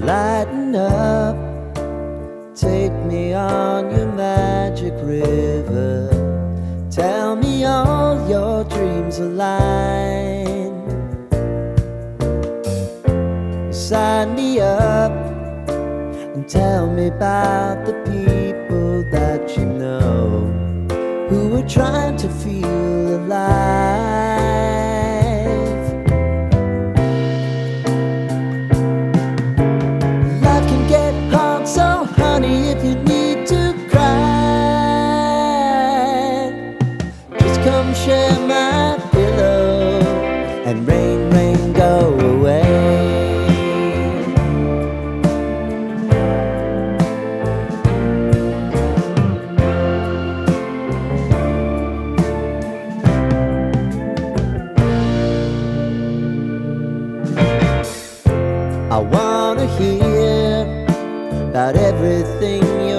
Lighten up, take me on your magic river. Tell me all your dreams align. Sign me up and tell me about the people that you know who are trying to feel alive. Life can get hard, so honey, if you need to cry, just come share my pillow and rain, rain, go away. I wanna hear about everything you